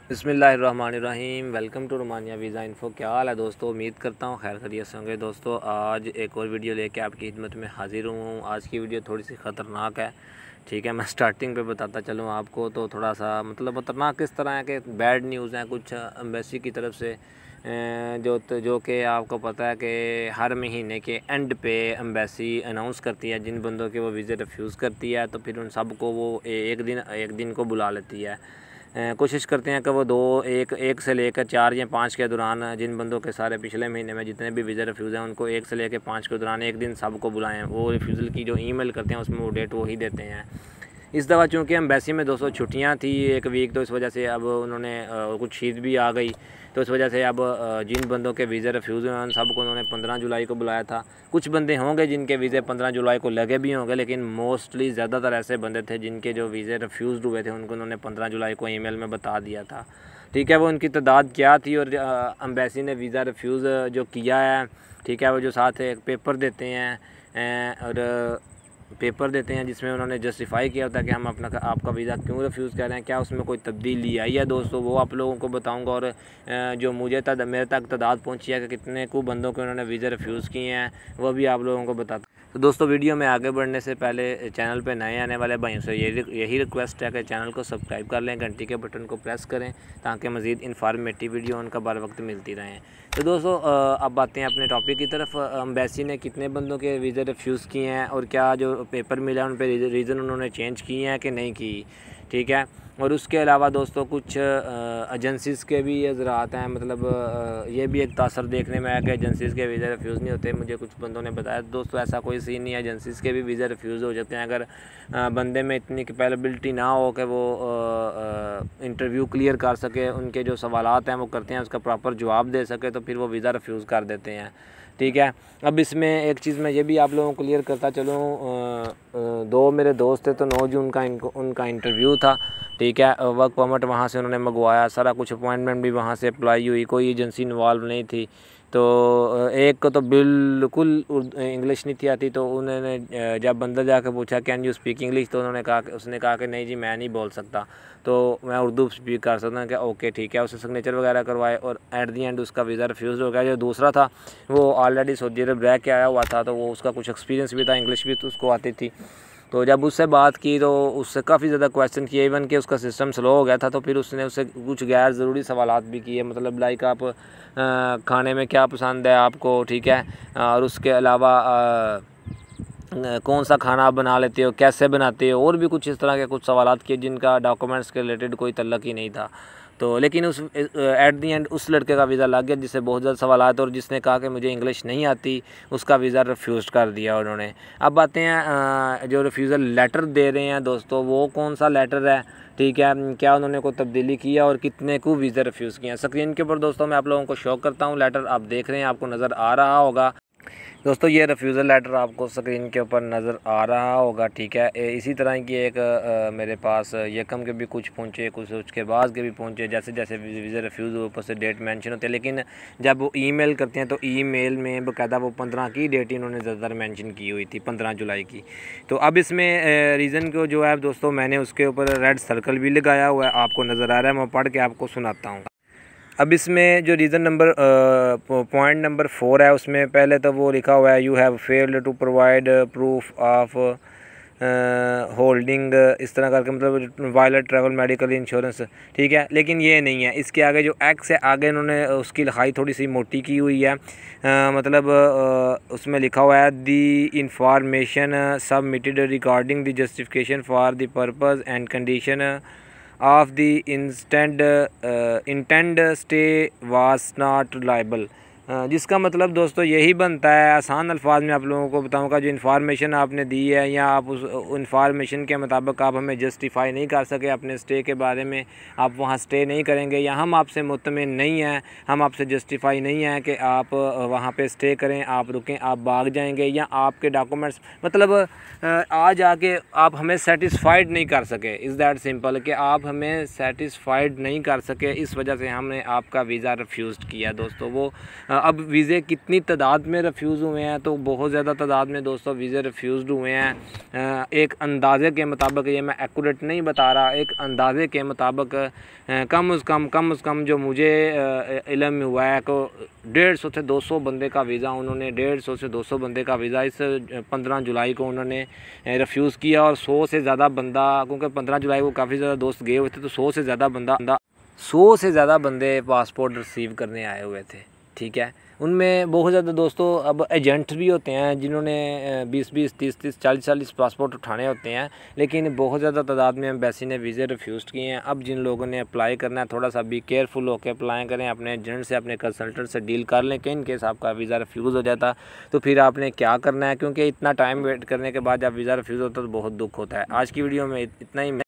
बिस्मिल्लाहिर्रहमानिर्रहीम। Welcome to Romania visa info. क्या हाल है दोस्तों? उम्मीद करता हूँ खैर खैरियत से होंगे। दोस्तों आज एक और वीडियो लेके आपकी खिदमत में हाजिर हूँ। आज की वीडियो थोड़ी सी ख़तरनाक है, ठीक है। मैं स्टार्टिंग पे बताता चलूँ आपको तो थोड़ा सा मतलब ख़तरनाक किस तरह है कि बैड न्यूज़ हैं कुछ एम्बेसी की तरफ से, जो कि आपको पता है कि हर महीने के एंड पे एम्बेसी अनाउंस करती है जिन बंदों के वो वीज़े रिफ्यूज़ करती है, तो फिर उन सब को वो एक दिन को बुला लेती है। कोशिश करते हैं कि वो एक से लेकर 4 या 5 के दौरान जिन बंदों के सारे पिछले महीने में जितने भी वीज़ा रिफ्यूज़ हैं उनको 1 से लेकर 5 के दौरान एक दिन सबको बुलाएं। वो रिफ्यूज़ल की जो ईमेल करते हैं उसमें वो डेट वो ही देते हैं। इस दफ़ा चूँकि एम्बेसी में दोस्तों छुट्टियां थी एक वीक, तो इस वजह से अब उन्होंने कुछ शीत भी आ गई, तो इस वजह से अब जिन बंदों के वीज़े रिफ्यूज़ हुए उन सबको उन्होंने 15 जुलाई को बुलाया था। कुछ बंदे होंगे जिनके वीज़े 15 जुलाई को लगे भी होंगे, लेकिन मोस्टली ज़्यादातर ऐसे बंदे थे जिनके जो वीज़े रिफ्यूज़ हुए थे उनको उन्होंने 15 जुलाई को ईमेल में बता दिया था, ठीक है। वो उनकी तादाद क्या थी और एम्बेसी ने वीज़ा रिफ्यूज़ जो किया है, ठीक है, वो जो साथ एक पेपर देते हैं और पेपर देते हैं जिसमें उन्होंने जस्टिफाई किया होता है कि हम आपका वीज़ा क्यों रिफ्यूज़ कर रहे हैं, क्या उसमें कोई तब्दीली आई है दोस्तों, वो आप लोगों को बताऊंगा। और जो मेरे तक तादाद पहुंची है कि कितने को बंदों को उन्होंने वीज़ा रिफ्यूज़ किए हैं वो भी आप लोगों को बताता। तो दोस्तों वीडियो में आगे बढ़ने से पहले चैनल पे नए आने वाले भाइयों से यही रिक्वेस्ट है कि चैनल को सब्सक्राइब कर लें, घंटी के बटन को प्रेस करें ताकि मज़ीद इन्फॉर्मेटिव वीडियो उनका बर वक्त मिलती रहें। तो दोस्तों अब बातें हैं अपने टॉपिक की तरफ। एम्बेसी ने कितने बंदों के वीज़ा रिफ्यूज़ किए हैं और क्या जो पेपर मिला उन पर रीज़न उन्होंने चेंज किए हैं कि नहीं की, ठीक है। और उसके अलावा दोस्तों कुछ एजेंसीज़ के भी ये ज़रात हैं, मतलब ये भी एक तासर देखने में आया कि एजेंसीज़ के वीज़ा रिफ्यूज़ नहीं होते। मुझे कुछ बंदों ने बताया दोस्तों ऐसा कोई सीन नहीं है, एजेंसीज़ के भी वीज़ा रिफ्यूज़ हो जाते हैं अगर बंदे में इतनी कैपेबिलिटी ना हो कि वो इंटरव्यू क्लियर कर सके, उनके जो सवालात हैं वो करते हैं उसका प्रॉपर जवाब दे सके, तो फिर वो वीज़ा रिफ्यूज़ कर देते हैं, ठीक है। अब इसमें एक चीज़ मैं ये भी आप लोगों को क्लियर करता चलूँ, 2 मेरे दोस्त थे, तो 9 जून का उनका इंटरव्यू था, ठीक है। वर्क परमिट वहाँ से उन्होंने मंगवाया, सारा कुछ अपॉइंटमेंट भी वहाँ से अप्लाई हुई, कोई एजेंसी इन्वॉल्व नहीं थी। तो एक को तो बिल्कुल इंग्लिश नहीं थी आती, तो उन्होंने जब बंदा जाकर पूछा कैन यू स्पीक इंग्लिश, तो उसने कहा कि नहीं जी मैं नहीं बोल सकता, तो मैं उर्दू स्पीक कर सकता हूँ। क्या ओके ठीक है, उससे सिग्नेचर वगैरह करवाए और एट दी एंड उसका वीज़ा रिफ्यूज़ हो गया। जो दूसरा था वो ऑलरेडी सऊदी अरब रह के आया हुआ था, तो वो उसका कुछ एक्सपीरियंस भी था, इंग्लिश भी तो उसको आती थी। तो जब उससे बात की तो उससे काफ़ी ज़्यादा क्वेश्चन किए, इवन कि उसका सिस्टम स्लो हो गया था, तो फिर उसने उससे कुछ गैर ज़रूरी सवालात भी किए, मतलब लाइक आप खाने में क्या पसंद है आपको, ठीक है, और उसके अलावा कौन सा खाना आप बना लेते हो, कैसे बनाते हो, और भी कुछ इस तरह के कुछ सवालात किए जिनका डॉक्यूमेंट्स के रिलेटेड कोई तल्लक ही नहीं था। तो लेकिन उस एट दी एंड उस लड़के का वीज़ा लग गया जिससे बहुत ज़्यादा सवालात, और जिसने कहा कि मुझे इंग्लिश नहीं आती उसका वीज़ा रिफ्यूज़ कर दिया उन्होंने। अब बातें हैं जो रिफ्यूज़ल लेटर दे रहे हैं दोस्तों, वो कौन सा लेटर है, ठीक है, क्या उन्होंने कोई तब्दीली किया और कितने को वीज़ा रिफ्यूज़ किया। स्क्रीन के ऊपर दोस्तों मैं आप लोगों को शो करता हूँ, लेटर आप देख रहे हैं, आपको नज़र आ रहा होगा दोस्तों, ये रिफ्यूज़ल लेटर आपको स्क्रीन के ऊपर नज़र आ रहा होगा, ठीक है। इसी तरह की एक मेरे पास यकम के भी कुछ पहुँचे, कुछ उसके बाद के भी पहुँचे, जैसे जैसे वीज़ा रिफ्यूज़ ऊपर से डेट मेंशन होते हैं, लेकिन जब वो ईमेल करते हैं तो ईमेल में बाकायदा वो 15 की डेट ही उन्होंने ज़्यादातर मेंशन की हुई थी, 15 जुलाई की। तो अब इसमें रीज़न को जो है दोस्तों मैंने उसके ऊपर रेड सर्कल भी लगाया हुआ है, आपको नज़र आ रहा है, मैं पढ़ के आपको सुनाता हूँ। अब इसमें जो रीज़न नंबर पॉइंट नंबर 4 है, उसमें पहले तो वो लिखा हुआ है you have failed to provide proof of holding, इस तरह करके मतलब वायलेट ट्रैवल मेडिकल इंश्योरेंस, ठीक है। लेकिन ये नहीं है, इसके आगे जो एक्स है आगे इन्होंने उसकी लिखाई थोड़ी सी मोटी की हुई है, मतलब उसमें लिखा हुआ है दी information submitted regarding the justification for the purpose and condition of the intend stay was not liable, जिसका मतलब दोस्तों यही बनता है, आसान अल्फाज में आप लोगों को बताऊंगा, जो इन्फॉर्मेशन आपने दी है या आप उस इन्फॉर्मेशन के मुताबिक आप हमें जस्टिफाई नहीं कर सके अपने स्टे के बारे में, आप वहाँ स्टे नहीं करेंगे, या हम आपसे मुतमिन नहीं हैं, हम आपसे जस्टिफाई नहीं हैं कि आप वहाँ पे स्टे करें, आप रुकें, आप भाग जाएंगे, या आपके डॉक्यूमेंट्स मतलब आ जाके आप हमें सेटिस्फाइड नहीं कर सके, इज़ दैट सिंपल, कि आप हमें सेटिस्फाइड नहीं कर सके, इस वजह से हमने आपका वीज़ा रिफ्यूज़ किया दोस्तों। वो अब वीज़े कितनी तादाद में रिफ्यूज़ हुए हैं, तो बहुत ज़्यादा तादाद में दोस्तों वीज़े रिफ्यूज़ हुए हैं। एक अंदाज़े के मुताबिक, ये मैं एक्यूरेट नहीं बता रहा, एक अंदाज़े के मुताबिक कम से कम जो मुझे इल्म हुआ है को 150 से 200 बंदे का वीज़ा उन्होंने 150 से 200 बंदे का वीज़ा इस 15 जुलाई को उन्होंने रिफ्यूज़ किया। और 100 से ज़्यादा बंदा, क्योंकि 15 जुलाई को काफ़ी ज़्यादा दोस्त गए हुए थे, तो 100 से ज़्यादा बंदे पासपोर्ट रिसीव करने आए हुए थे। ठीक है, उनमें बहुत ज़्यादा दोस्तों अब एजेंट भी होते हैं जिन्होंने 20-20, 30-30, 40-40 पासपोर्ट उठाने होते हैं, लेकिन बहुत ज़्यादा तादाद में एम्बेसी ने वीज़े रिफ्यूज़ किए हैं। अब जिन लोगों ने अप्लाई करना है, थोड़ा सा भी केयरफुल होकर अप्लाई करें, अपने एजेंट से, अपने कंसल्टेंट से डील कर लें कि इन केस आपका वीज़ा रिफ्यूज़ हो जाता तो फिर आपने क्या करना है, क्योंकि इतना टाइम वेट करने के बाद जब वीज़ा रिफ्यूज़ होता है तो बहुत दुख होता है। आज की वीडियो में इतना ही।